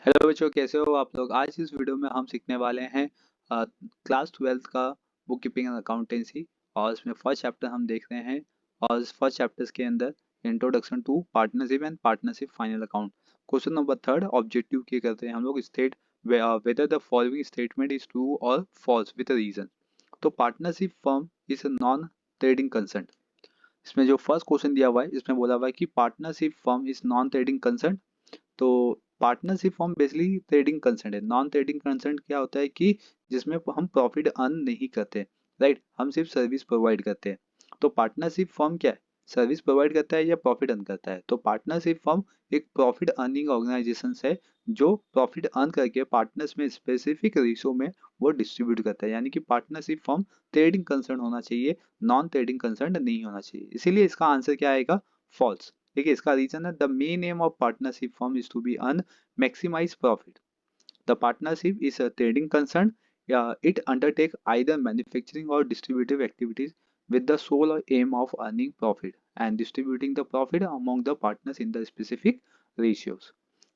Hello बच्चों, कैसे हो आप लोग। आज इस वीडियो में हम सीखने वाले हैं क्लास 12th का बुक कीपिंग एंड अकाउंटेंसी। और इसमें फर्स्ट चैप्टर हम देख रहे हैं। और इस फर्स्ट चैप्टर के अंदर introduction to partnership and partnership final account. Question number third objective की करते हैं हम लोग। State whether the following statement is true और फॉल्स विद रीजन। तो partnership firm is non trading concern. इसमें जो फर्स्ट क्वेश्चन दिया हुआ है, इसमें बोला हुआ है कि partnership firm is non trading concern. तो partnership form basically trading concern है। नॉन ट्रेडिंग कंसर्न क्या होता है कि जिसमें हम प्रॉफिट अर्न नहीं करते, राइट, हम सिर्फ सर्विस प्रोवाइड करते हैं। तो पार्टनरशिप फॉर्म क्या है, सर्विस प्रोवाइड करता है या प्रॉफिट अर्न करता है। तो पार्टनरशिप फॉर्म एक प्रॉफिट अर्निंग ऑर्गेनाइजेशन है जो प्रॉफिट अर्न करके पार्टनर्स में स्पेसिफिक रेशो में वो डिस्ट्रीब्यूट करता है। यानी कि पार्टनरशिप फॉर्म ट्रेडिंग कंसर्न होना चाहिए, नॉन ट्रेडिंग कंसर्न नहीं होना चाहिए। इसीलिए इसका आंसर क्या आएगा, फॉल्स। देखिए इसका रीजन है, the main aim of partnership firm is to be earn maximize profit. The partnership is a trading concern, it undertake either manufacturing और distributive activities with the sole aim of earning profit and distributing the profit among the partners in the specific ratios.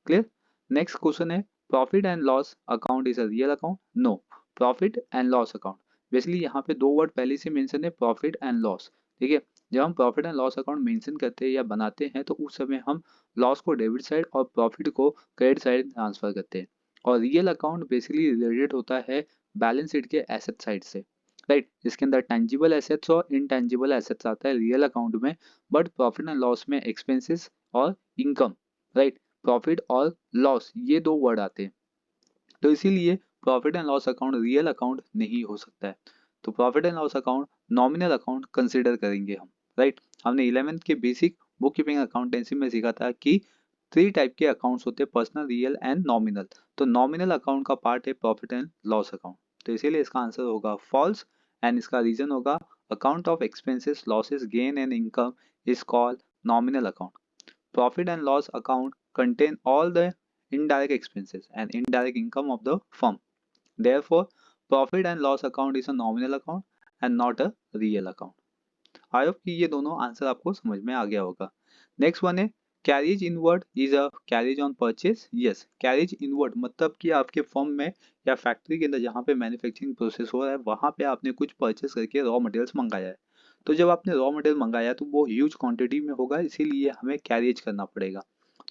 Clear? Next question है, profit and loss account is a real account? No. Profit and loss account, basically यहाँ पे दो word पहले से mention है, profit and loss. ठीक है, जब हम profit and loss account mention करते हैं या बनाते हैं तो उस समय हम लॉस को डेबिट साइड और प्रॉफिट को क्रेडिट साइड ट्रांसफर करते हैं। और रियल अकाउंट बेसिकली रिलेटेड होता है बैलेंस शीट के एसेट साइड से, राइट, जिसके अंदर टेंजिबल एसेट्स और इनटेंजिबल एसेट्स आता है रियल अकाउंट में। बट प्रॉफिट एंड लॉस में एक्सपेंसेस और इनकम, राइट, प्रॉफिट और लॉस ये दो वर्ड आते हैं। तो इसीलिए profit and loss account real account नहीं हो सकता है। तो profit and loss account nominal account consider करेंगे हम, राइट। हमने 11th के बेसिक बुक कीपिंग अकाउंटेंसी में सीखा था कि थ्री टाइप के अकाउंट्स होते हैं, पर्सनल, रियल एंड नॉमिनल। तो नॉमिनल अकाउंट का पार्ट है प्रॉफिट एंड लॉस अकाउंट। तो इसीलिए इसका आंसर होगा फॉल्स। एंड इसका रीजन होगा account of expenses, losses, gain and income is called nominal account. Profit and loss account contain all the indirect expenses and indirect income of the firm. Therefore, profit and loss account is a nominal account and not a real account. I hope कि ये दोनों answer आपको समझ में आ गया होगा। Next one है, carriage inward is a carriage on purchase. Yes, carriage inward मतलब कि आपके फर्म में या फैक्ट्री के अंदर जहाँ पे मैन्युफैक्चरिंग प्रोसेस हो रहा है वहाँ पे आपने कुछ परचेस करके रॉ मटेरियल्स मंगाया है। तो जब आपने रॉ मटेरियल मंगाया तो वो ह्यूज क्वांटिटी में होगा, इसीलिए हमें कैरिज करना पड़ेगा।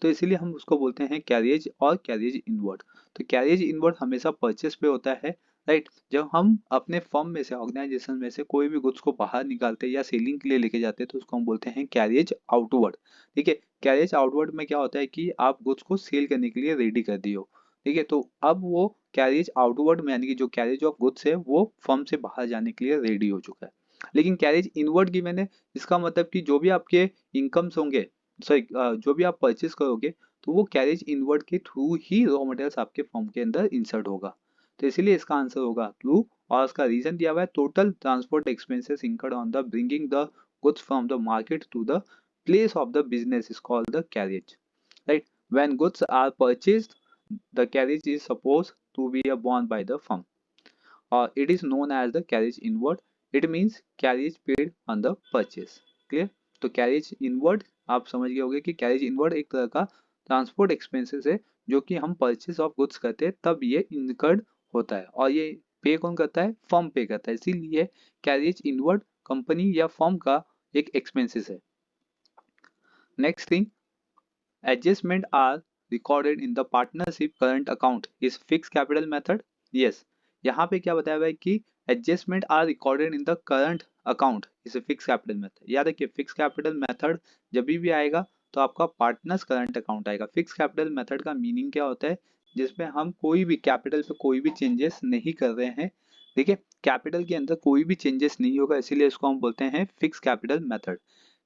तो इसीलिए हम उसको बोलते हैं कैरिज और कैरिज इनवर्ड। तो कैरिज इनवर्ड हमेशा परचेस पे होता है, राइट। जब हम अपने फर्म में से, ऑर्गेनाइजेशन में से कोई भी गुड्स को बाहर निकालते हैं या सेलिंग के लिए लेके जाते हैं तो उसको हम बोलते हैं कैरिज आउटवर्ड। ठीक है, कैरिज आउटवर्ड में क्या होता है कि आप गुड्स को सेल करने के लिए रेडी कर दिए हो। ठीक है, तो अब वो कैरिज आउटवर्ड में यानी कि जो कैरिज ऑफ गुड्स है वो फर्म से बाहर जाने के लिए रेडी हो चुका है। लेकिन कैरिज इनवर्ड की मैंने, इसका मतलब कि जो भी आपके इनकम्स होंगे, सॉरी, जो भी आप परचेज करोगे तो वो कैरिज इनवर्ड के थ्रू ही रॉ मटेरियल्स आपके फर्म के अंदर इंसर्ट होगा। तो इसीलिए इसका आंसर होगा ट्रू। और इसका रीजन दिया हुआ है, total transport expenses incurred on the bringing the goods from the market to the place of the business is called the carriage, right. When goods are purchased the carriage is suppose to be borne by the firm or it is known as the carriage inward. It means carriage paid on the purchase. Clear? तो carriage inward आप समझ गए होंगे कि carriage inward एक तरह का transport expenses है जो कि हम परचेज ऑफ गुड्स करते हैं तब ये इनकर्ड होता है। और ये पे कौन करता है, फर्म पे करता है। इसीलिए कैरिज इनवर्ड कंपनी या फर्म का एक एक्सपेंसेस है। Next thing, adjustment are recorded in the partnership current account is fix capital method. Yes, यहाँ पे क्या बताया हुआ है कि adjustment are recorded in the current account is fix capital method. याद रखिए, फिक्स कैपिटल मेथड जब भी आएगा तो आपका पार्टनर्स करंट अकाउंट आएगा। फिक्स कैपिटल मेथड का मीनिंग क्या होता है, जिसमें हम कोई भी कैपिटल पे कोई भी चेंजेस नहीं कर रहे हैं। ठीक है, कैपिटल के अंदर कोई भी चेंजेस नहीं होगा, इसीलिए इसको हम बोलते हैं फिक्स कैपिटल मेथड।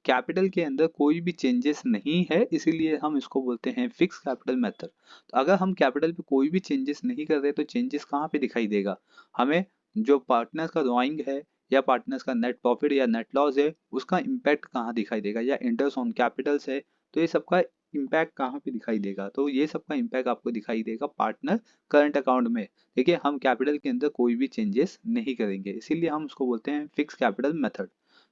कैपिटल के अंदर कोई भी चेंजेस नहीं है, इसीलिए हम इसको बोलते हैं फिक्स कैपिटल मेथड। तो अगर हम कैपिटल पे कोई भी चेंजेस नहीं कर रहे तो चेंजेस कहाँ पे दिखाई देगा हमें, जो पार्टनर्स का ड्रॉइंग है या पार्टनर्स का नेट प्रॉफिट या नेट लॉस है उसका इम्पैक्ट कहाँ दिखाई देगा, या इंटरेस्ट ऑन कैपिटल्स है तो ये सबका इम्पैक्ट कहाँ पे दिखाई देगा। तो ये सबका इम्पैक्ट आपको दिखाई देगा पार्टनर करंट अकाउंट में। देखिए, हम कैपिटल के अंदर कोई भी चेंजेस नहीं करेंगे, इसीलिए हम उसको बोलते हैं फिक्स कैपिटल मेथड।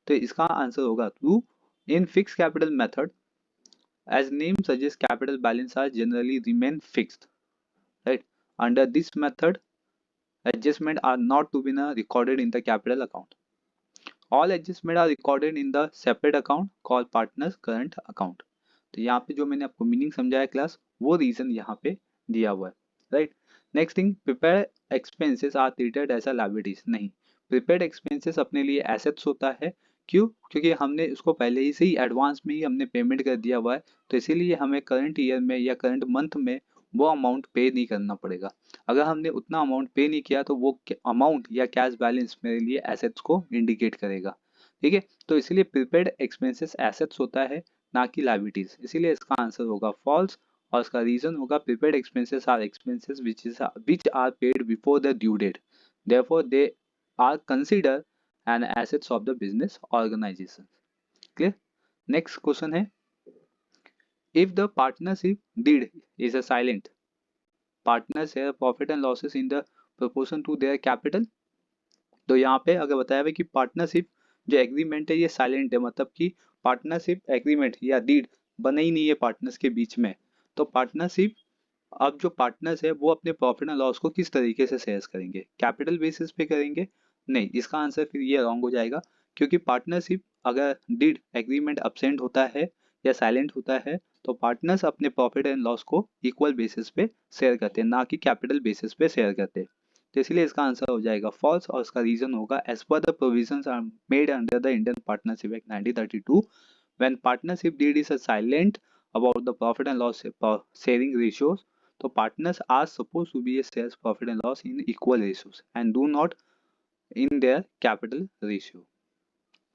तो इसका आंसर होगा true. In fixed capital method, as name suggests, capital balance are generally remain fixed. right? Under this method, adjustment are not to be recorded in the capital account. All adjustment are recorded in the separate account called partners current account. तो यहाँ पे जो मैंने आपको meaning समझाया class, वो reason यहाँ पे दिया हुआ है, right? Next thing, prepare expenses are treated as a liabilities. नहीं, प्रिपेयर्ड एक्सपेंसेस अपने लिए एसेट्स होता है। क्यों? क्योंकि हमने उसको पहले ही से ही एडवांस में ही हमने पेमेंट कर दिया हुआ है, तो इसीलिए हमें करंट ईयर में या करंट मंथ में वो अमाउंट पे नहीं करना पड़ेगा। अगर हमने उतना अमाउंट पे नहीं किया तो वो अमाउंट या कैश बैलेंस मेरे लिए एसेट्स को इंडिकेट करेगा, ठीक है? तो इसीलिए प्रिपेयर्ड एक्सपेंसेस एसेट्स होता है, ना कि लायबिलिटीज। इसीलिए इसका आंसर होगा फॉल्स, और इसका रीजन होगा prepaid expenses are expenses which are paid before the due date, therefore they are considered an assets of the business organization. Clear? Next question है, if the partnership deed is a silent, partners share profit and losses in the proportion to their capital। तो यहाँ पे अगर बताया हुआ कि partnership जो agreement है ये साइलेंट है, मतलब कि पार्टनरशिप एग्रीमेंट या डीड बना ही नहीं है पार्टनर्स के बीच में, तो पार्टनरशिप, अब जो पार्टनर्स है वो अपने प्रॉफिट एंड लॉस को किस तरीके से शेयर करेंगे? कैपिटल बेसिस पे करेंगे? नहीं, इसका आंसर फिर ये रॉन्ग हो जाएगा, क्योंकि पार्टनरशिप अगर डीड एग्रीमेंट अब्सेंट होता है या साइलेंट होता है तो पार्टनर्स अपने प्रॉफिट एंड लॉस को इक्वल बेसिस पे शेयर करते हैं, ना कि कैपिटल बेसिस पे शेयर करते हैं। तो इसलिए इसका आंसर हो जाएगा फॉल्स, और इसका रीजन होगा as per the provisions are made under the Indian Partnership Act 1932, when partnership deed is silent about the profit and loss sharing ratios, so partners are supposed to be a shares profit and loss in equal ratios and do not in their capital ratio.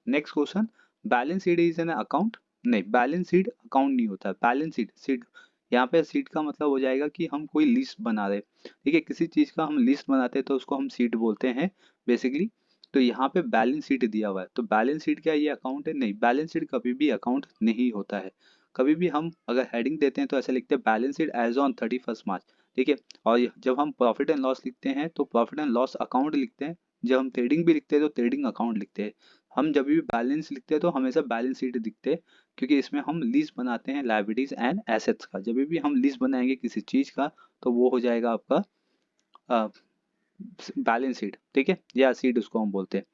Next question, balance sheet is an account? नहीं, balance sheet account नहीं होता है। Balance sheet, sheet यहाँ पे sheet का मतलब हो जाएगा कि हम कोई लिस्ट बना रहे, ठीक है? किसी चीज का हम लिस्ट बनाते हैं तो उसको हम शीट बोलते हैं बेसिकली। तो यहाँ पे बैलेंस शीट दिया हुआ है, तो बैलेंस शीट क्या ये अकाउंट है? नहीं, बैलेंस शीट कभी भी अकाउंट नहीं होता है। कभी भी हम अगर हेडिंग देते हैं तो ऐसे लिखते हैं बैलेंस शीट एज ऑन 31 मार्च, ठीक है? और जब हम प्रॉफिट एंड लॉस लिखते हैं तो प्रॉफिट एंड लॉस अकाउंट लिखते हैं, जब हम ट्रेडिंग भी लिखते हैं तो ट्रेडिंग अकाउंट लिखते हैं। हम जब भी बैलेंस लिखते हैं तो हमेशा बैलेंस शीट दिखते हैं, क्योंकि इसमें हम लिस्ट बनाते हैं लायबिलिटीज एंड एसेट्स का। जब भी हम लिस्ट बनाएंगे किसी चीज का तो वो हो जाएगा आपका बैलेंस शीट, ठीक है? या शीट उसको हम बोलते हैं।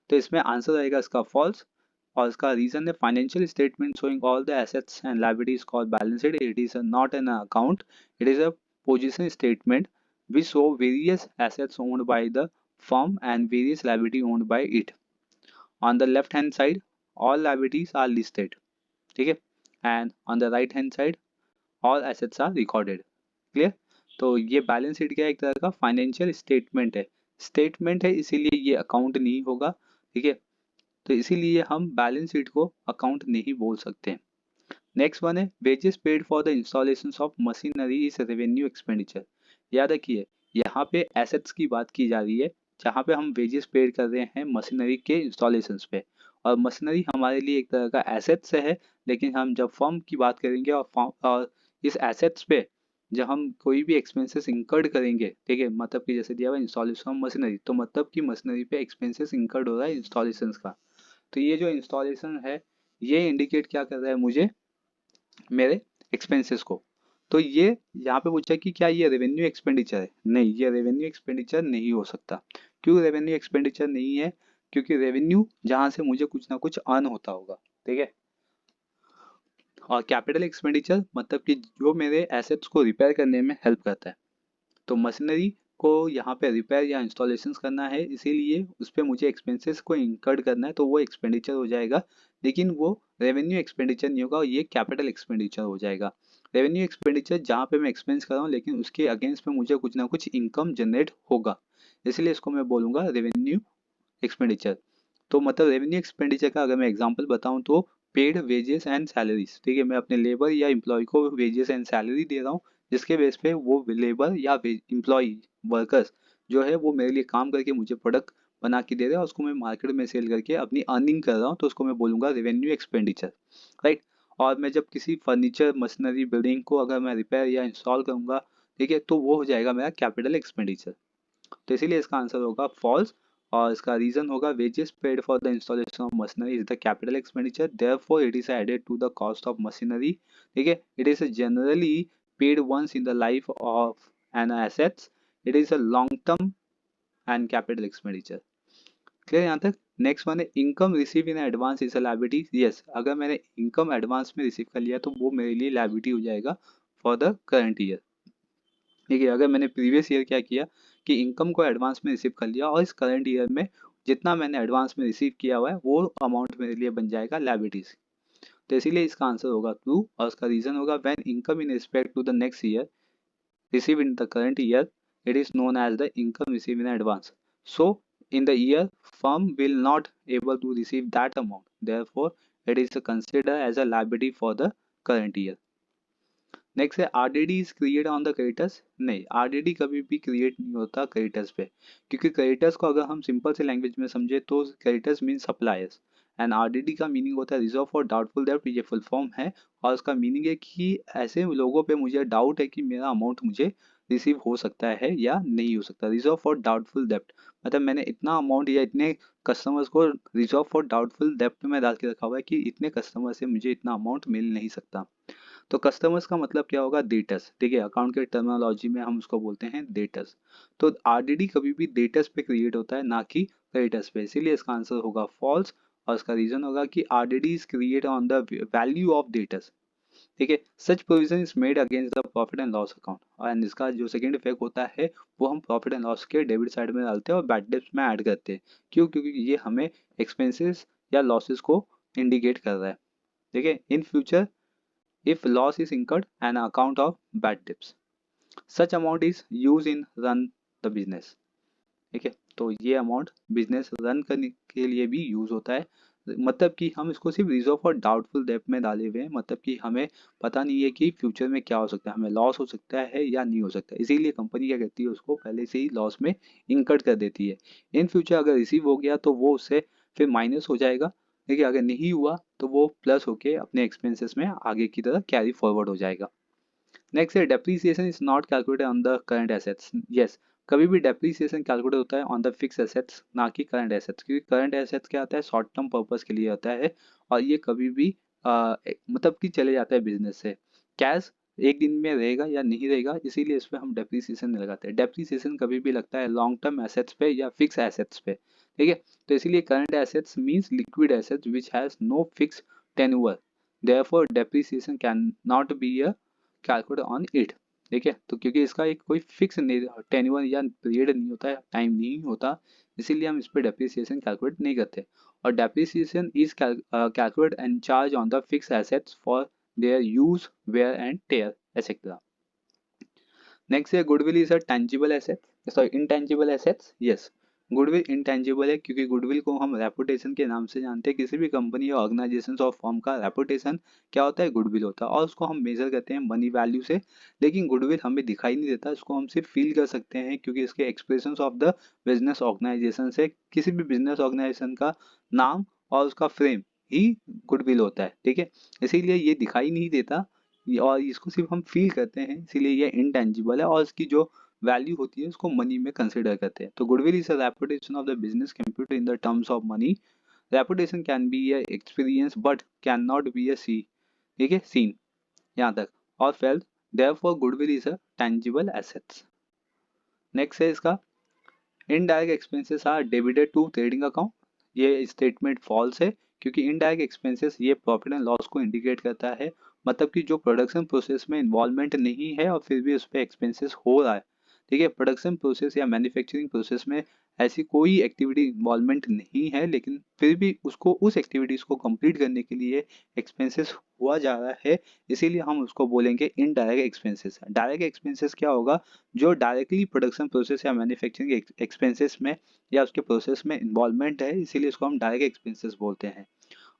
तो इसमें आंसर आएगा इसका फॉल्स, और इसका रीजन है financial statement showing all the assets and liabilities called balance sheet, it is not an account, it is a position statement which show various assets owned by the firm and various liability owned by it. On the left hand side all liabilities are listed, ठीक है? And on the right hand side all assets are recorded. Clear? तो ये balance sheet क्या है? एक तरह का financial statement है, स्टेटमेंट है, इसीलिए ये अकाउंट नहीं होगा, ठीक है? तो इसीलिए हम बैलेंस शीट को अकाउंट नहीं बोल सकते। नेक्स्ट वन है, wages paid for the installation of machinery is revenue expenditure. याद रखिए, यहाँ पे एसेट्स की बात की जा रही है, जहाँ पे हम वेजेस पेड कर रहे हैं मशीनरी के इंस्टॉलेशन पे, और मशीनरी हमारे लिए एक तरह का एसेट्स है। लेकिन हम जब फर्म की बात करेंगे और इस एसेट्स पे जब हम कोई भी एक्सपेंसेस इंकर्ड करेंगे, ठीक है? मतलब कि जैसे दिया हुआ इंस्टॉलेशन ऑफ मशीनरी, तो मतलब कि मशीनरी पे एक्सपेंसेस इंकर्ड हो रहा है इंस्टॉलेशन का। तो ये जो इंस्टॉलेशन है ये इंडिकेट क्या कर रहा है मुझे? मेरे एक्सपेंसेस को। तो ये यहाँ पे पूछा कि क्या ये रेवेन्यू एक्सपेंडिचर है? नहीं, ये रेवेन्यू एक्सपेंडिचर नहीं हो सकता। क्यों रेवेन्यू एक्सपेंडिचर नहीं है? क्योंकि रेवेन्यू जहाँ से मुझे कुछ ना कुछ अर्न होता होगा, ठीक है? और कैपिटल एक्सपेंडिचर मतलब कि जो मेरे एसेट्स को रिपेयर करने में हेल्प करता है। तो मशीनरी को यहाँ पे रिपेयर या इंस्टॉलेशंस करना है, इसीलिए उस पर मुझे एक्सपेंसेस को इंकर्ड करना है, तो वो एक्सपेंडिचर हो जाएगा। लेकिन वो रेवेन्यू एक्सपेंडिचर नहीं होगा, ये कैपिटल एक्सपेंडिचर हो जाएगा। रेवेन्यू एक्सपेंडिचर जहाँ पे मैं एक्सपेंस कर रहा हूँ लेकिन उसके अगेंस्ट में मुझे कुछ ना कुछ इनकम जनरेट होगा, इसलिए इसको मैं बोलूँगा रेवेन्यू एक्सपेंडिचर। तो मतलब रेवेन्यू एक्सपेंडिचर का अगर मैं एग्जांपल बताऊं तो पेड वेजेस एंड सैलरीज, ठीक है? मैं अपने लेबर या एम्प्लॉय को वेजेस एंड सैलरी दे रहा हूँ, जिसके बेस पे वो लेबर या एम्प्लॉय वर्कर्स जो है वो मेरे लिए काम करके मुझे प्रोडक्ट बना के दे रहे हैं और उसको मैं मार्केट में सेल करके अपनी अर्निंग कर रहा हूँ, तो उसको मैं बोलूँगा रेवेन्यू एक्सपेंडिचर, राइट? और मैं जब किसी फर्नीचर मशीनरी बिल्डिंग को अगर मैं रिपेयर या इंस्टॉल करूँगा, ठीक है, तो वो हो जाएगा मेरा कैपिटल एक्सपेंडिचर। तो इसीलिए इसका आंसर होगा फॉल्स, और इसका रीजन होगा wages paid for the installation of machinery is the capital expenditure, therefore it is added to the cost of machinery, ठीक है? It is generally paid once in the life of and assets, it is a long term and capital expenditure. Clear यहाँ तक? Next one है income receive in advance is a liability. Yes, अगर मैंने income advance में receive कर लिया तो वो मेरे लिए लायबिलिटी हो जाएगा फॉर द करंट ईयर. ठीक है, अगर मैंने प्रीवियस ईयर क्या किया कि इनकम को एडवांस में रिसीव कर लिया और इस करंट ईयर में जितना मैंने एडवांस में रिसीव किया हुआ है वो अमाउंट मेरे लिए बन जाएगा लायबिलिटीज. तो इसीलिए इसका आंसर होगा ट्रू और उसका रीजन होगा when income in respect to the next year received in the current year, it is known as the income received in advance. So, in the year, firm will not able to receive that amount. Therefore, it is considered as a liability for the current year. Next है RDD is create on the creditors. नहीं, RDD कभी भी create नहीं होता creditors पे, क्योंकि creditors को अगर हम सिंपल से लैंग्वेज में समझे तो creditors mean suppliers and RDD का मीनिंग होता है रिजर्व फॉर डाउटफुल डेब्ट. ये फुल फॉर्म है और उसका मीनिंग है कि ऐसे लोगों पे मुझे डाउट है कि मेरा अमाउंट मुझे रिसीव हो सकता है या नहीं हो सकता. रिजर्व फॉर डाउटफुल डेब्ट मतलब मैंने इतना अमाउंट या इतने कस्टमर्स को रिजर्व फॉर डाउटफुल डेब्ट में डाल के रखा हुआ है कि इतने कस्टमर से मुझे इतना अमाउंट मिल नहीं सकता. तो कस्टमर्स का मतलब क्या होगा? डेटर्स. ठीक है, अकाउंट के टर्मिनोलॉजी में हम उसको बोलते हैं डेटर्स. तो आरडीडी कभी भी डेटर्स पे क्रिएट होता है ना कि क्रेडिटर्स पे, इसीलिए इसका आंसर होगा फॉल्स और इसका रीजन होगा कि RDD is create on the value of debtors. ठीक है, such provision is made against the profit and loss account and इसका जो सेकंड इफेक्ट होता है वो हम प्रॉफिट एंड लॉस के डेबिट साइड में डालते हैं और बैड डेब्ट्स में ऐड करते हैं. क्यों? क्योंकि ये हमें एक्सपेंसेस या लॉसेस को इंडिकेट कर रहा है. ठीक है, in future if loss is incurred an account of bad debts, such amount is used in run the business. ठीक है, तो ये अमाउंट बिजनेस रन करने के लिए भी यूज होता है. मतलब कि हम इसको सिर्फ रिजर्व फॉर डाउटफुल डेब्ट में डाले हुए हैं, मतलब कि हमें पता नहीं है कि फ्यूचर में क्या हो सकता है, हमें लॉस हो सकता है या नहीं हो सकता है, इसीलिए कंपनी क्या करती है उसको पहले से ही लॉस में इंकर्ड कर देती है. इन फ्यूचर अगर रिसीव हो गया तो वो उससे फिर माइनस हो जाएगा. देखिए, अगर नहीं हुआ तो वो प्लस होके अपने एक्सपेंसेस में आगे की तरह कैरी फॉरवर्ड हो जाएगा. नेक्स्ट है depreciation is not calculated on the current assets. Yes, कभी भी डेप्रीसिएशन कैलकुलेट होता है ऑन द फिक्स एसेट्स ना कि करंट एसेट्स, क्योंकि करंट एसेट्स क्या आता है? शॉर्ट टर्म पर्पस के लिए होता है और ये कभी भी मतलब कि चले जाता है बिजनेस से. कैश एक दिन में रहेगा या नहीं रहेगा, इसीलिए इस पर हम डेप्रीसिएशन नहीं लगाते हैं. डेप्रीसिएशन कभी भी लगता है लॉन्ग टर्म एसेट्स पे या फिक्स एसेट्स पे. ठीक है, तो इसीलिए current assets means liquid assets which has no fix tenure. Therefore depreciation can not be a calculate on it. ठीक है, तो क्योंकि इसका एक कोई फिक्स टेन्यूअर या पीरियड नहीं होता है, टाइम नहीं होता, इसीलिए हम इस पर डेप्रिसिएशन कैलकुलेट नहीं करते. और depreciation is calculate and charge on the fix assets for their use wear and tear etcetera. Next है goodwill is a tangible asset, sorry intangible assets. Yes, goodwill intangible है क्योंकि गुडविल को हम reputation के नाम से जानते हैं. किसी भी कंपनी या ऑर्गेनाइजेशन और फर्म का रेपुटेशन क्या होता है? गुडविल होता है और उसको हम मेजर करते हैं मनी वैल्यू से. लेकिन गुडविल हमें दिखाई नहीं देता, इसको हम सिर्फ फील कर सकते हैं क्योंकि इसके expression of the business organisation से किसी भी बिजनेस ऑर्गेनाइजेशन का नाम और उसका फ्रेम ही गुडविल होता है. ठीक है, इसीलिए ये दिखाई नहीं देता और इसको सिर्फ हम फील करते हैं, इसीलिए ये इनटेंजिबल है और इसकी जो वैल्यू होती है उसको मनी में कंसिडर करते हैं. तो goodwill is a reputation of the business computer in the terms of money. Reputation can be a experience but can not be a see. ठीक है, सीन यहाँ तक और felt. Therefore goodwill is a tangible assets. Next है इसका indirect expenses are debited to trading account. ये statement false है क्योंकि इनडायरेक्ट एक्सपेंसेस ये प्रॉफिट एंड लॉस को इंडिकेट करता है. मतलब कि जो प्रोडक्शन प्रोसेस में इन्वॉल्वमेंट नहीं है और फिर भी उस पर एक्सपेंसेस हो रहा है. ठीक है, प्रोडक्शन प्रोसेस या मैन्युफैक्चरिंग प्रोसेस में ऐसी कोई एक्टिविटी इन्वॉल्वमेंट नहीं है लेकिन फिर भी उसको उस एक्टिविटीज़ को कंप्लीट करने के लिए एक्सपेंसेस हुआ जा रहा है, इसीलिए हम उसको बोलेंगे इनडायरेक्ट एक्सपेंसेस. डायरेक्ट एक्सपेंसेस क्या होगा? जो डायरेक्टली प्रोडक्शन प्रोसेस या मैन्युफैक्चरिंग एक्सपेंसेस में या उसके प्रोसेस में इन्वॉल्वमेंट है, इसीलिए इसको हम डायरेक्ट एक्सपेंसेस बोलते हैं.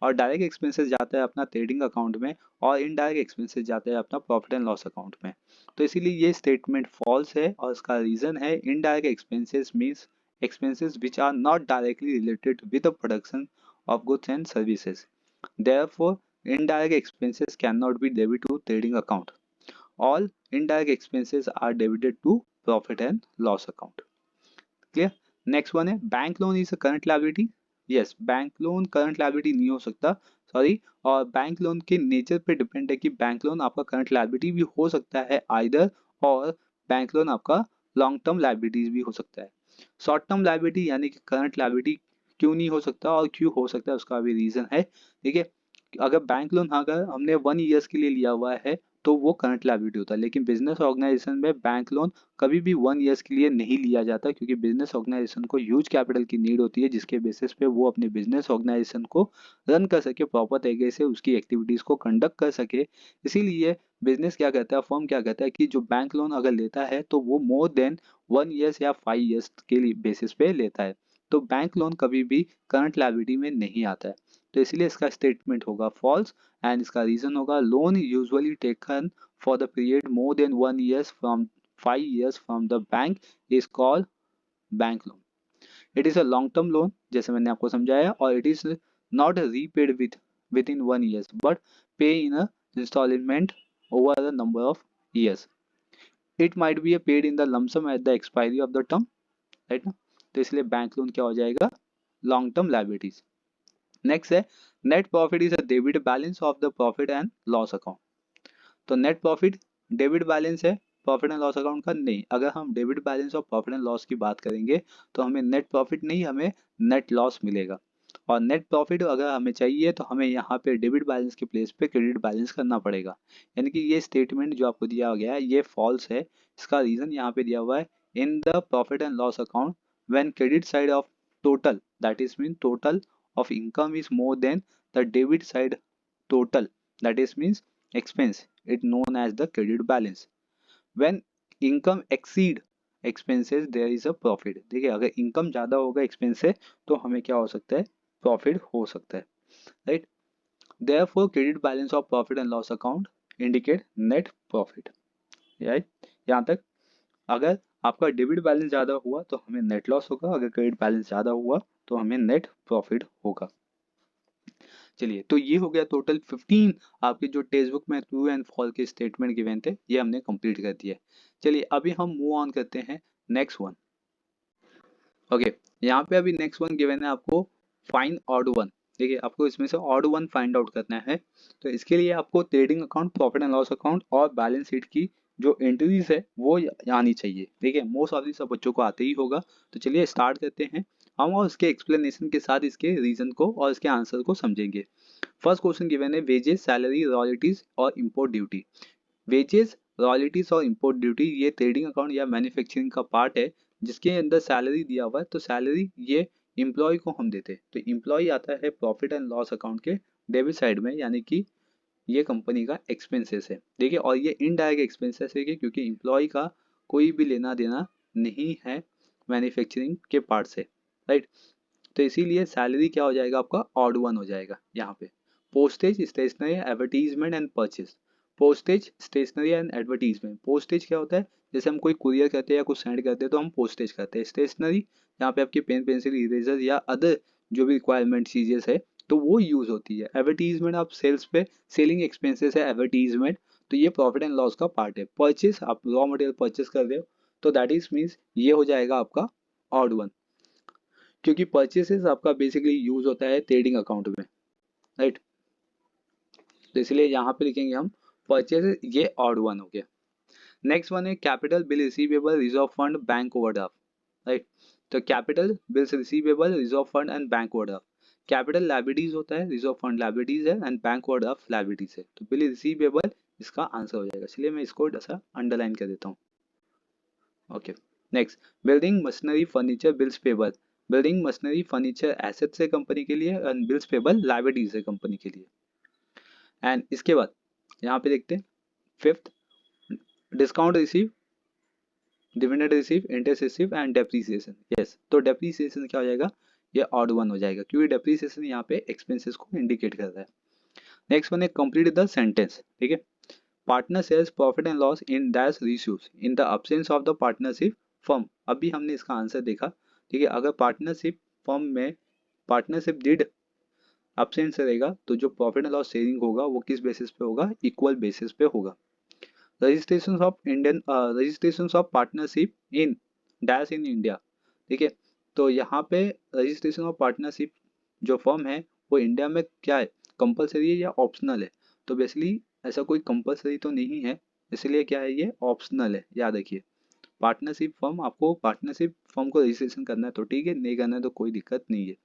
और डायरेक्ट एक्सपेंसेस जाता है अपना ट्रेडिंग अकाउंट में और इनडायरेक्ट एक्सपेंसेस जाता है अपना प्रॉफिट एंड लॉस अकाउंट में. तो इसीलिए ये स्टेटमेंट फॉल्स है और इसका रीजन है indirect expenses means expenses which are not directly related with the production of goods and services. Therefore, indirect expenses cannot be debited to trading account. All indirect expenses are debited to profit and loss account. Clear? Next one है bank loan is a current liability. Yes, bank loan current liability नहीं हो सकता, sorry. और bank loan के nature पे depend है कि bank loan आपका करंट लायबिलिटी भी हो सकता है आइदर और बैंक लोन आपका लॉन्ग टर्म लाइबिलिटीज भी हो सकता है। शॉर्ट टर्म लाइबिलिटी यानी कि करंट लाइबिलिटी क्यों नहीं हो सकता और क्यों हो सकता है उसका भी रीजन है। ठीक है, अगर बैंक लोन अगर हमने 1 ईयर्स के लिए लिया हुआ है तो वो करंट लायबिलिटी होता है, लेकिन बिजनेस ऑर्गेनाइजेशन में बैंक लोन कभी भी 1 ईयर्स के लिए नहीं लिया जाता, क्योंकि बिजनेस ऑर्गेनाइजेशन को ह्यूज कैपिटल की नीड होती है जिसके बेसिस पे वो अपने बिजनेस ऑर्गेनाइजेशन को रन कर सके, प्रॉपर तरीके से उसकी एक्टिविटीज को कंडक्ट कर सके। इसीलिए बिजनेस क्या कहता है, फर्म क्या कहता है कि जो बैंक लोन अगर लेता है तो वो मोर देन 1 ईयर्स या 5 ईयर्स के लिए बेसिस पे लेता है। तो बैंक लोन कभी भी करंट लायबिलिटी में नहीं आता है, तो इसलिए इसका स्टेटमेंट होगा फॉल्स। एंड इसका रीजन होगा loan usually taken for the period more than 1 years from 5 years from the bank is called bank loan. It is a long term loan जैसे मैंने आपको समझाया, और it is not repaid within 1 years but pay in a installment over the number of years. It might be paid in the lump sum at the expiry of the term, right ना। तो इसलिए bank loan क्या हो जाएगा, long term liabilities. Next है net profit is a debit balance of the profit and loss account. तो net profit debit balance है profit and loss account का नहीं। अगर हम debit balance of profit and loss की बात करेंगे तो हमें नेट प्रॉफिट नहीं, हमें नेट लॉस मिलेगा। और नेट प्रॉफिट अगर हमें चाहिए तो हमें यहाँ पे डेबिट बैलेंस के प्लेस पे क्रेडिट बैलेंस करना पड़ेगा। यानी कि ये स्टेटमेंट जो आपको दिया गया है ये फॉल्स है। इसका रीजन यहाँ पे दिया हुआ है in the profit and loss account when credit side of total that is mean total of income is more than the debit side total, that is means expense, it known as the credit balance. When income exceed expenses there is a profit। देखिए अगर income ज्यादा होगा expense से तो हमें क्या हो सकता है, प्रॉफिट हो सकता है, right. therefore credit balance of profit and loss account indicate net profit, right. यहाँ तक अगर आपका डेबिट बैलेंस ज़्यादा हुआ तो हमें नेट लॉस होगा, अगर क्रेडिट बैलेंस ज़्यादा हुआ तो हमें नेट प्रॉफिट होगा। चलिए, तो ये हो गया टोटल 15 आपके जो टेक्स्ट बुक में ट्रू एंड फॉल्स के स्टेटमेंट गिवन थे, ये हमने कंप्लीट कर दिया। चलिए अभी हम मूव ऑन करते हैं नेक्स्ट वन। ओके, यहाँ पे अभी नेक्स्ट वन गिवन है आपको फाइंड ऑड वन। देखिए आपको इसमें से ऑड वन फाइंड आउट करना है, तो इसके लिए आपको trading account, profit and loss account और बैलेंस शीट की जो एंट्रीज है वो आनी चाहिए। देखिए मोस्ट ऑफ सब बच्चों को आते ही होगा। तो चलिए स्टार्ट करते हैं हम, और उसके एक्सप्लेनेशन के साथ इसके रीजन को और इसके आंसर को समझेंगे। फर्स्ट क्वेश्चन गिवन है वेजेस, सैलरी, रॉयल्टीज और इंपोर्ट ड्यूटी। वेजेस, रॉयल्टीज और इंपोर्ट ड्यूटी ये ट्रेडिंग अकाउंट या मैन्युफैक्चरिंग का पार्ट है जिसके अंदर सैलरी दिया हुआ है। तो सैलरी ये एम्प्लॉय को हम देते हैं, तो एम्प्लॉय आता है प्रॉफिट एंड लॉस अकाउंट के डेबिट साइड में, यानी कि ये कंपनी का एक्सपेंसेस है। देखिए और ये इनडायरेक्ट एक्सपेंसेस है क्योंकि एम्प्लॉय का कोई भी लेना देना नहीं है मैन्युफैक्चरिंग के पार्ट से, राइट। तो इसीलिए सैलरी क्या हो जाएगा आपका, ऑड वन हो जाएगा यहाँ पे। Postage, stationery, advertisement and purchase. Postage, stationery and advertisement. Postage क्या होता है, जैसे हम कोई कुरियर करते हैं या कुछ सेंड करते हैं तो हम पोस्टेज करते हैं। स्टेशनरी यहाँ पे आपकी पेन, पेंसिल, इरेजर या अदर जो भी रिक्वायरमेंट चीजें है तो वो यूज होती है। एडवर्टीजमेंट आप सेल्स पे, सेलिंग एक्सपेंसेस है एडवर्टीजमेंट, तो ये प्रॉफिट एंड लॉस का पार्ट है। परचेज आप रॉ मटेरियल परचेज कर रहे हो तो दैट इज मीन्स ये हो जाएगा आपका ऑड वन, क्योंकि परचेसेस आपका बेसिकली यूज होता है ट्रेडिंग अकाउंट में, राइट। तो इसलिए यहाँ पे लिखेंगे हम परचेसेस, ये ऑड वन हो गया। नेक्स्ट वन है capital, bill receivable, reserve fund, bank overdraft, right. तो capital, bills receivable, reserve fund and bank overdraft. Capital liabilities होता है, रिजर्व फंड लायबिलिटीज है एंड बैंक ओवरड्राफ्ट लायबिलिटीज है। तो बिल रिसीवेबल इसका आंसर हो जाएगा, इसलिए मैं इसको ऐसा अंडरलाइन कर देता हूँ। Okay, next building, machinery, furniture, bills payable. Building, machinery, furniture assets है कंपनी के लिए एंड बिल्स पेबल लायबिलिटीज है कंपनी के लिए। एंड इसके बाद यहाँ पे देखते हैं fifth, discount receive, dividend receive, interest receive and depreciation. Yes, तो डेप्रीसिएशन क्या हो जाएगा, ये ऑड वन हो जाएगा क्योंकि डेप्रीसिएशन यहाँ पे एक्सपेंसेस को इंडिकेट करता है। नेक्स्ट वन है कंप्लीट द सेंटेंस। ठीक है, partner sales profit and loss in dash ratios in the absence of the partnership firm. अभी हमने इसका आंसर देखा। ठीक है, अगर पार्टनरशिप फर्म में पार्टनरशिप डिड एब्सेंस रहेगा तो जो प्रॉफिट एंड लॉस शेयरिंग होगा वो किस बेसिस पे होगा, इक्वल बेसिस पे होगा। Registration of Indian, registration of partnership in dash in India. ठीक है, तो यहाँ पे रजिस्ट्रेशन ऑफ पार्टनरशिप जो फर्म है वो इंडिया में क्या है, कंपलसरी है या ऑप्शनल है। तो बेसिकली ऐसा कोई कंपलसरी तो नहीं है, इसलिए क्या है ये ऑप्शनल है, याद रखिए। पार्टनरशिप फर्म, आपको पार्टनरशिप फर्म को रजिस्ट्रेशन करना है तो ठीक है, नहीं करना है तो कोई दिक्कत नहीं है।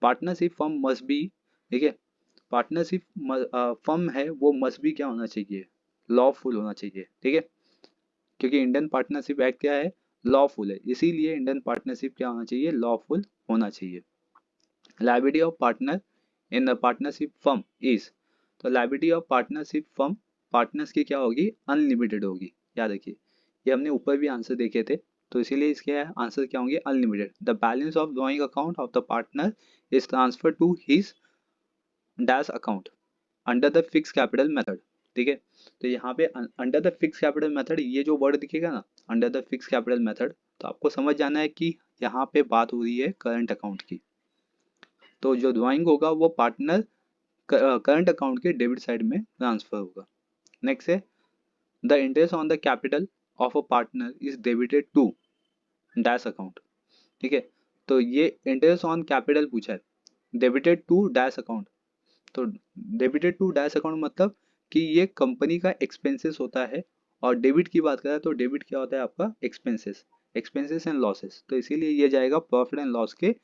पार्टनरशिप फर्म मस्ट बी, ठीक है, पार्टनरशिप फर्म है वो मस्ट बी क्या होना चाहिए, लॉफुल होना चाहिए, ठीक है, क्योंकि इंडियन पार्टनरशिप एक्ट क्या है, लॉफुल है, इसीलिए इंडियन पार्टनरशिप क्या होना चाहिए, लॉफुल होना चाहिए। Liability of partner in the partnership firm is, तो liability of partnership firm partners की क्या होगी, अनलिमिटेड होगी। याद रखिए, ये हमने ऊपर भी आंसर देखे थे, तो इसीलिए इसके आंसर क्या होंगे, unlimited. The balance of drawing account of the partner is transfer to his dash account under the fix capital method, ठीक है। तो यहाँ पे under the fix capital method, ये जो वर्ड दिखेगा ना, under the fix capital method, तो आपको समझ जाना है कि यहाँ पे बात हो रही है करंट अकाउंट की। तो जो ड्रॉइंग होगा वो पार्टनर करंट अकाउंट के डेबिट साइड में ट्रांसफर होगा। नेक्स्ट है the interest on the capital of a partner is debited to dash account, ठीक है। तो ये इंटरेस्ट ऑन कैपिटल पूछा है, डेबिटेड टू डैश अकाउंट, तो डेबिटेड टू डैश अकाउंट मतलब कि ये कंपनी का एक्सपेंसेस होता है, और डेबिट की बात करें तो डेबिट क्या होता है आपका, एक्सपेंसेस, एक्सपेंसेस एंड लॉसेस, तो इसीलिए ये जाएगा प्रॉफिट एंड लॉस के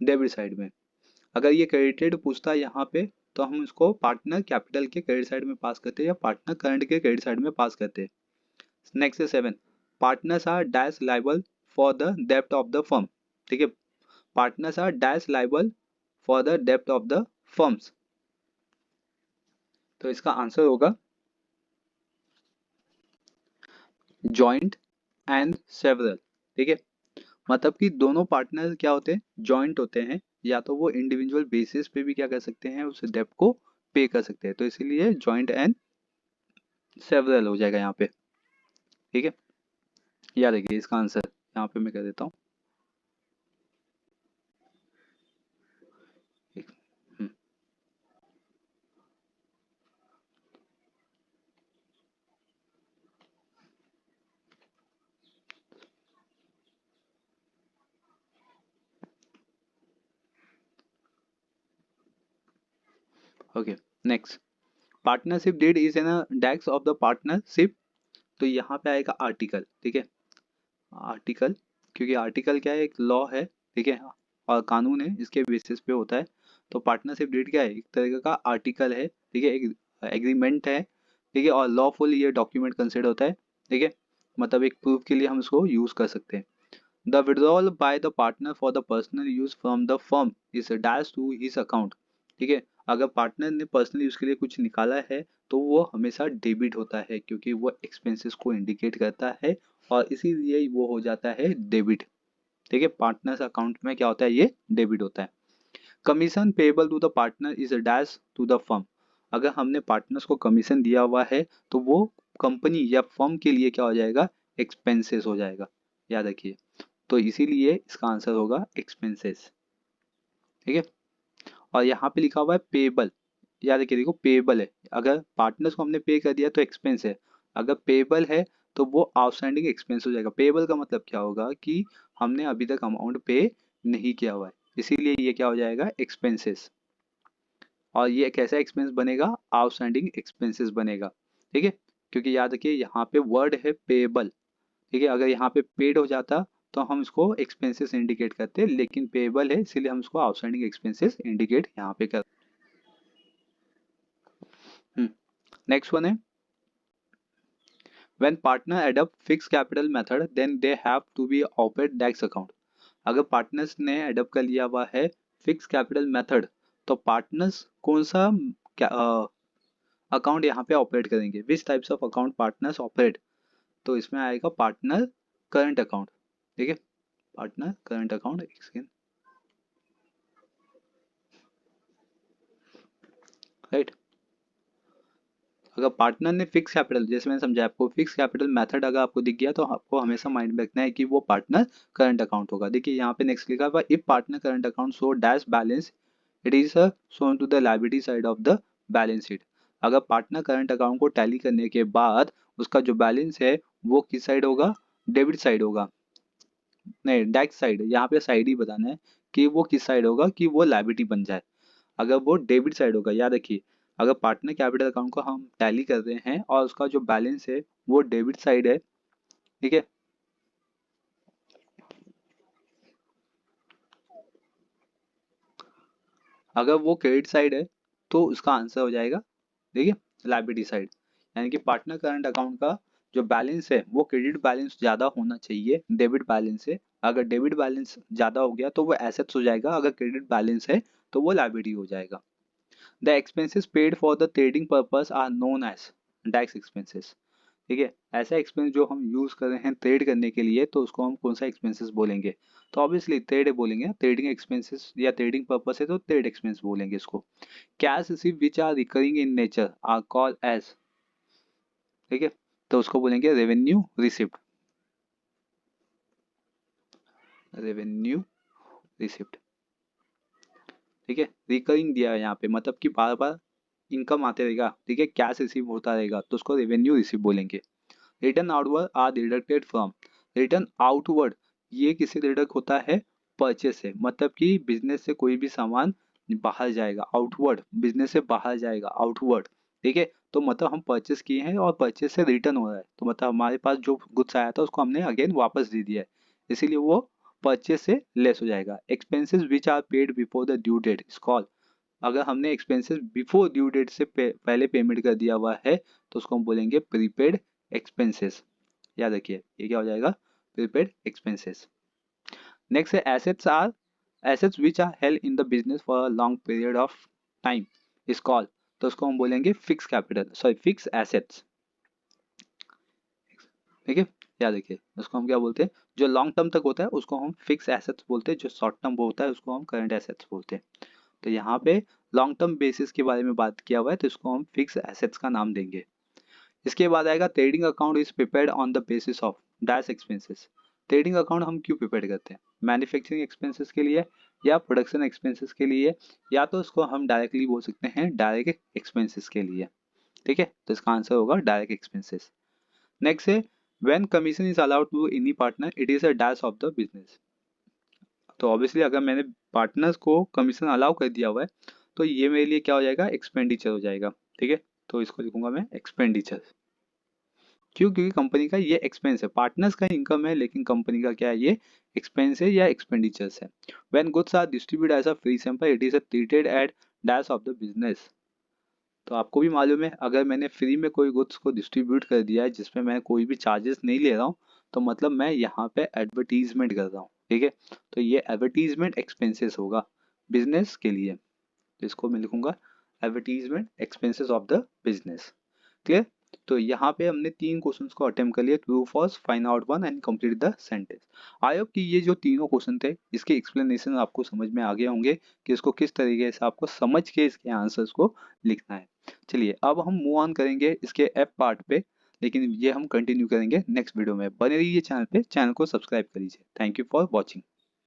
डेबिट साइड में। अगर ये क्रेडिटेड पूछता है यहाँ पे, तो हम इसको पार्टनर कैपिटल के क्रेडिट साइड में पास करते हैं या पार्टनर करंट के क्रेडिट साइड में पास करते हैं। नेक्स्ट है 7, partners are dash liable for the डेब्ट ऑफ द फर्म, ठीक है, partners are dash liable for the डेब्ट ऑफ द फर्म्स, तो इसका आंसर होगा जॉइंट एंड सेवरल, ठीक है, मतलब कि दोनों पार्टनर क्या होते हैं, जॉइंट होते हैं, या तो वो इंडिविजुअल बेसिस पे भी क्या कर सकते हैं, उस डेब्ट को पे कर सकते हैं, तो इसीलिए जॉइंट एंड सेवरल हो जाएगा यहाँ पे, ठीक है। याद रखिए इसका आंसर यहाँ पे मैं कर देता हूँ। Okay, next, partnership deed is an decks of the partnership, तो यहाँ पे आएगा आर्टिकल, ठीक है, आर्टिकल, क्योंकि आर्टिकल क्या है, एक लॉ है, ठीक है, और कानून है, इसके बेसिस पे होता है। तो पार्टनरशिप डीड क्या है, एक तरीके का आर्टिकल है, ठीक है, एक एग्रीमेंट है, ठीक है, और लॉफुल ये डॉक्यूमेंट कंसिडर होता है, ठीक है, मतलब एक प्रूफ के लिए हम इसको यूज कर सकते हैं। The withdrawal by the partner for the personal use from the firm is dash to his account, ठीक है, अगर पार्टनर ने पर्सनल यूज के लिए कुछ निकाला है तो वो हमेशा डेबिट होता है, क्योंकि वो एक्सपेंसेस को इंडिकेट करता है, और इसीलिए वो हो जाता है डेबिट, ठीक है, पार्टनर्स अकाउंट में क्या होता है, ये डेबिट होता है। Commission payable to the partner is dash to the firm, अगर हमने पार्टनर्स को कमीशन दिया हुआ है तो वो कंपनी या फर्म के लिए क्या हो जाएगा, एक्सपेंसेस हो जाएगा, याद रखिए, तो इसीलिए इसका आंसर होगा एक्सपेंसेस, ठीक है। और यहाँ पे लिखा हुआ है पेबल, याद रखिए, देखो पेबल है, अगर पार्टनर्स को हमने पे कर दिया तो एक्सपेंस है, अगर पेबल है तो वो आउटस्टैंडिंग एक्सपेंस हो जाएगा। पेबल का मतलब क्या होगा कि हमने अभी तक अमाउंट पे नहीं किया हुआ है, इसीलिए ये क्या हो जाएगा, एक्सपेंसेस, और ये कैसा एक्सपेंस बनेगा, आउटस्टैंडिंग एक्सपेंसेस बनेगा, ठीक है, क्योंकि याद रखिए यहाँ पे वर्ड है पेबल, ठीक है, अगर यहाँ पे पेड हो जाता तो हम इसको एक्सपेंसेस इंडिकेट करते, लेकिन पेबल है इसीलिए हम इसको आउटस्टैंडिंग एक्सपेंसेस इंडिकेट यहाँ पे कर। नेक्स्ट वन है when partner adopt fix capital method then they have to be operate decks account, अगर पार्टनर्स ने एडप्ट कर लिया हुआ है फिक्स कैपिटल मेथड, तो पार्टनर्स कौन सा अकाउंट यहाँ पे ऑपरेट करेंगे, which types of account partners operate, तो इसमें आएगा पार्टनर करंट अकाउंट, ठीक है, पार्टनर करंट अकाउंट, एक सेकेंड, राइट। अगर पार्टनर ने फिक्स कैपिटल, जैसे मैंने समझाया आपको, फिक्स कैपिटल मेथड अगर आपको दिख गया तो आपको हमेशा माइंड में रखना है कि वो पार्टनर करंट अकाउंट होगा। देखिए यहाँ पे नेक्स्ट लिखा हुआ if partner current account show dash balance it is shown to the liability side of the balance sheet, अगर पार्टनर करंट अकाउंट को टैली करने के बाद उसका जो बैलेंस है वो किस साइड होगा, डेबिट साइड होगा, नहीं डेक्स साइड, यहाँ पे साइड ही बताना है कि वो किस साइड होगा कि वो लायबिलिटी बन जाए, अगर वो डेबिट साइड होगा। याद रखिए, अगर पार्टनर कैपिटल अकाउंट को हम टैली कर रहे हैं और उसका जो बैलेंस है वो डेबिट साइड है, ठीक है, अगर वो क्रेडिट साइड है तो उसका आंसर हो जाएगा, देखिए, लायबिलिटी साइड। यानी कि पार्टनर करंट अकाउंट का जो बैलेंस है वो क्रेडिट बैलेंस ज़्यादा होना चाहिए डेबिट बैलेंस से। अगर डेबिट बैलेंस ज़्यादा हो गया तो वो एसेट्स हो जाएगा, अगर क्रेडिट बैलेंस है तो वो लायबिलिटी हो जाएगा। The expenses paid for the trading purpose are known as direct expenses. ठीक है, ऐसा एक्सपेंस जो हम यूज कर रहे हैं ट्रेड करने के लिए तो उसको हम कौन सा एक्सपेंसेस बोलेंगे? तो ऑब्वियसली ट्रेड बोलेंगे, ट्रेडिंग एक्सपेंसेस या ट्रेडिंग पर्पस है तो ट्रेड एक्सपेंस बोलेंगे इसको। Cash receive which are recurring in nature are called as, ठीक है, तो उसको बोलेंगे रेवेन्यू रिसिप्ट, रेवेन्यू रिसिप्ट। ठीक है, रिकरिंग दिया है यहाँ पे, मतलब कि बार बार इनकम आते रहेगा, ठीक है, कैश रिसीव होता रहेगा तो उसको रेवेन्यू रिसिप्ट बोलेंगे। Return outward are deducted from, return outward ये किससे डिडक्ट होता है? परचेस से, मतलब कि बिजनेस से कोई भी सामान बाहर जाएगा, आउटवर्ड बिजनेस से बाहर जाएगा, आउटवर्ड। ठीक है, तो मतलब हम परचेस किए हैं और परचेस से रिटर्न हो रहा है, तो मतलब हमारे पास जो गुड्स आया था उसको हमने अगेन वापस दे दिया है, इसीलिए वो परचेस से लेस हो जाएगा। Expenses which are paid before the due date is called, अगर हमने एक्सपेंसेस बिफोर ड्यू डेट से पहले पेमेंट कर दिया हुआ है तो उसको हम बोलेंगे प्रीपेड एक्सपेंसेस। याद रखिए ये क्या हो जाएगा? Prepaid expenses. नेक्स्ट है assets are, assets which are held in the business for a long period of time is called, तो उसको हम बोलेंगे fix capital, sorry fix assets. ठीक है, याद रखिए उसको हम क्या बोलते हैं, जो लॉन्ग टर्म तक होता है उसको हम फिक्स एसेट्स बोलते हैं, जो शॉर्ट टर्म होता है उसको हम करंट एसेट्स बोलते हैं। तो यहाँ पे लॉन्ग टर्म बेसिस के बारे में बात किया हुआ है तो इसको हम फिक्स एसेट्स का नाम देंगे। इसके बाद आएगा trading account is prepared on the basis of dash expenses. Trading account हम क्यों प्रिपेयर करते हैं? मैन्युफैक्चरिंग एक्सपेंसेस के लिए या प्रोडक्शन एक्सपेंसेस के लिए, या तो उसको हम डायरेक्टली बोल सकते हैं डायरेक्ट एक्सपेंसेस के लिए। ठीक है, तो इसका आंसर होगा डायरेक्ट एक्सपेंसेस। नेक्स्ट है when commission is allowed to any partner it is a dash of the business. तो ऑब्वियसली अगर मैंने पार्टनर्स को कमीशन अलाउ कर दिया हुआ है तो ये मेरे लिए क्या हो जाएगा? एक्सपेंडिचर हो जाएगा। ठीक है, तो इसको लिखूंगा मैं एक्सपेंडिचर। क्यों? क्योंकि कंपनी का ये एक्सपेंस है, पार्टनर्स का इनकम है लेकिन कंपनी का क्या है? ये एक्सपेंस है या एक्सपेंडिचर्स है। When goods are distribute as a free sample it is treated at dash of the business. तो आपको भी मालूम है अगर मैंने फ्री में कोई गुड्स को डिस्ट्रीब्यूट कर दिया है जिसमें मैं कोई भी चार्जेस नहीं ले रहा हूँ तो मतलब मैं यहाँ पे एडवर्टीजमेंट कर रहा हूँ। ठीक है, तो ये एडवर्टीजमेंट एक्सपेंसेस होगा बिजनेस के लिए, तो इसको मैं लिखूंगा advertisement expenses of the business. Clear? तो यहाँ पे हमने 3 क्वेश्चंस को अटेम्प्ट कर लिया, true false, find out one and complete the sentence. I hope कि ये जो तीनों क्वेश्चन थे इसके एक्सप्लेनेशन आपको समझ में आ गए होंगे कि इसको किस तरीके से आपको समझ के इसके आंसर्स को लिखना है। चलिए अब हम मूव ऑन करेंगे इसके एफ पार्ट पे, लेकिन ये हम कंटिन्यू करेंगे नेक्स्ट वीडियो में। बने रहिए चैनल पे, चैनल को सब्सक्राइब कर लीजिए। Thank you for watching.